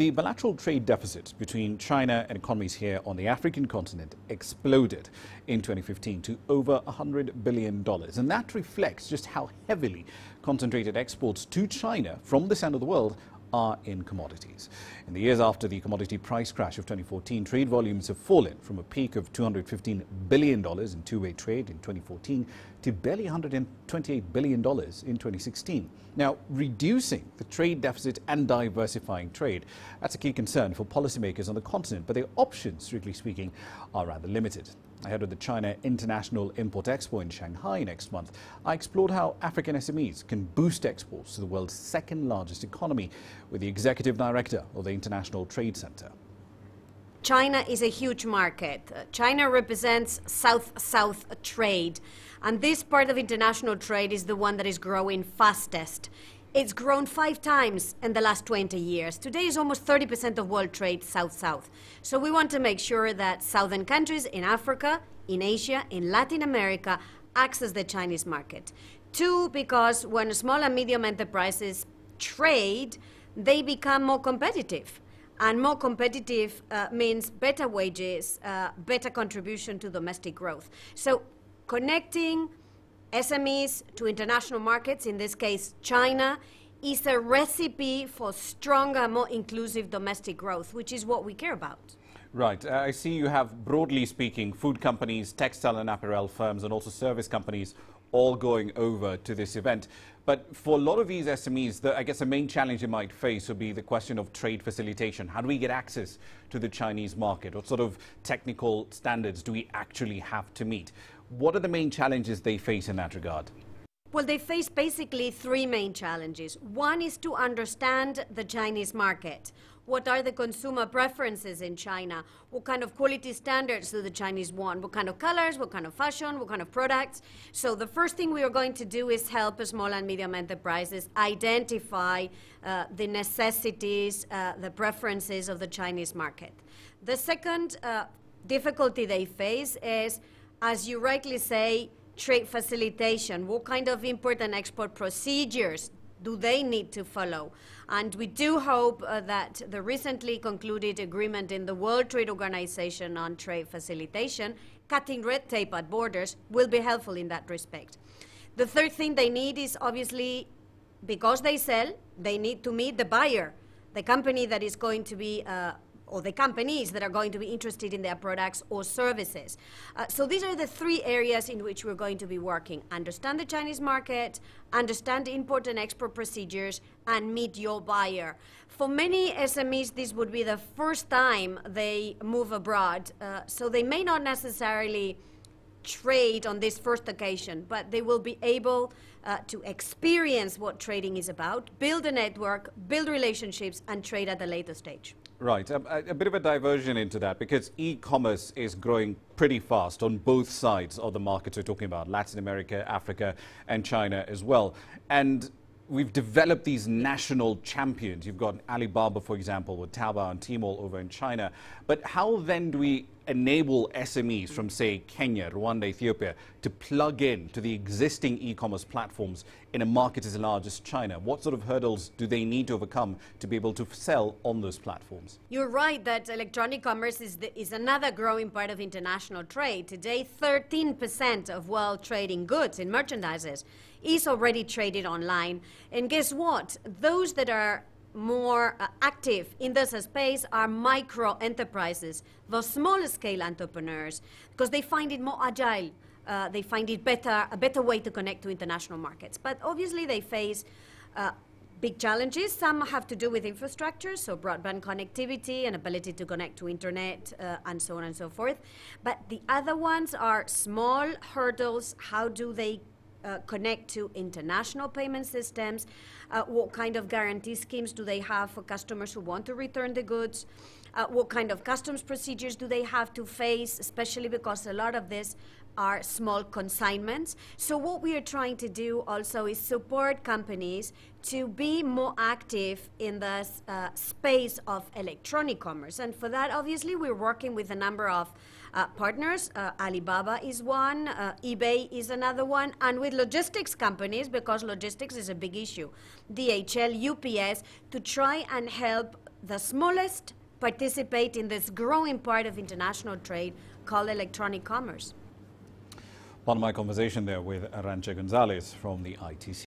The bilateral trade deficit between China and economies here on the African continent exploded in 2015 to over $100 billion. And that reflects just how heavily concentrated exports to China from this end of the world are in commodities. In the years after the commodity price crash of 2014, trade volumes have fallen from a peak of $215 billion in two-way trade in 2014 to barely $128 billion in 2016. Now, reducing the trade deficit and diversifying trade, that's a key concern for policymakers on the continent, but their options, strictly speaking, are rather limited. Ahead of the China International Import Expo in Shanghai next month, I explored how African SMEs can boost exports to the world's second largest economy with the executive director of the International Trade Center. China is a huge market. China represents South-South trade, and this part of international trade is the one that is growing fastest. It's grown 5 times in the last 20 years. Today is almost 30% of world trade South-South. So we want to make sure that southern countries in Africa, in Asia, in Latin America access the Chinese market. 2, because when small and medium enterprises trade, they become more competitive. And more competitive means better wages, better contribution to domestic growth. So connecting SMEs to international markets, in this case China, is a recipe for stronger, more inclusive domestic growth, which is what we care about. Right. I see you have, broadly speaking, food companies, textile and apparel firms, and also service companies all going over to this event. But for a lot of these SMEs, I guess the main challenge you might face would be the question of trade facilitation. How do we get access to the Chinese market? What sort of technical standards do we actually have to meet? What are the main challenges they face in that regard? Well, they face basically 3 main challenges. One is to understand the Chinese market. What are the consumer preferences in China? What kind of quality standards do the Chinese want? What kind of colors, what kind of fashion, what kind of products? So the first thing we are going to do is help small and medium enterprises identify the necessities, the preferences of the Chinese market. The second difficulty they face is, as you rightly say, trade facilitation. What kind of import and export procedures do they need to follow? And we do hope that the recently concluded agreement in the World Trade Organization on trade facilitation, cutting red tape at borders, will be helpful in that respect. The third thing they need is, obviously, because they sell, they need to meet the buyer, the company that is going to be or the companies that are going to be interested in their products or services. So these are the 3 areas in which we're going to be working. Understand the Chinese market, understand import and export procedures, and meet your buyer. For many SMEs, this would be the first time they move abroad, so they may not necessarily trade on this first occasion, but they will be able to experience what trading is about, build a network, build relationships, and trade at a later stage. Right. A bit of a diversion into that, because e-commerce is growing pretty fast on both sides of the markets we're talking about, Latin America, Africa, and China as well. And we've developed these national champions. You've got Alibaba, for example, with Taobao and Tmall over in China. But how then do we enable SMEs from, say, Kenya, Rwanda, Ethiopia to plug in to the existing e-commerce platforms in a market as large as China? What sort of hurdles do they need to overcome to be able to sell on those platforms? You're right that electronic commerce is another growing part of international trade. Today, 13% of world trading goods in merchandises is already traded online. And guess what? Those that are more active in this space are micro enterprises, the smaller scale entrepreneurs, because they find it more agile. They find it a better way to connect to international markets. But obviously they face big challenges. Some have to do with infrastructure, so broadband connectivity and ability to connect to internet and so on and so forth. But the other ones are small hurdles. How do they connect to international payment systems? What kind of guarantee schemes do they have for customers who want to return the goods? What kind of customs procedures do they have to face, especially because a lot of this are small consignments. So what we are trying to do also is support companies to be more active in the space of electronic commerce. And for that, obviously, we're working with a number of partners. Alibaba is one, eBay is another one, and with logistics companies, because logistics is a big issue, DHL, UPS, to try and help the smallest participate in this growing part of international trade called electronic commerce. Part of my conversation there with Arancha Gonzalez from the ITC.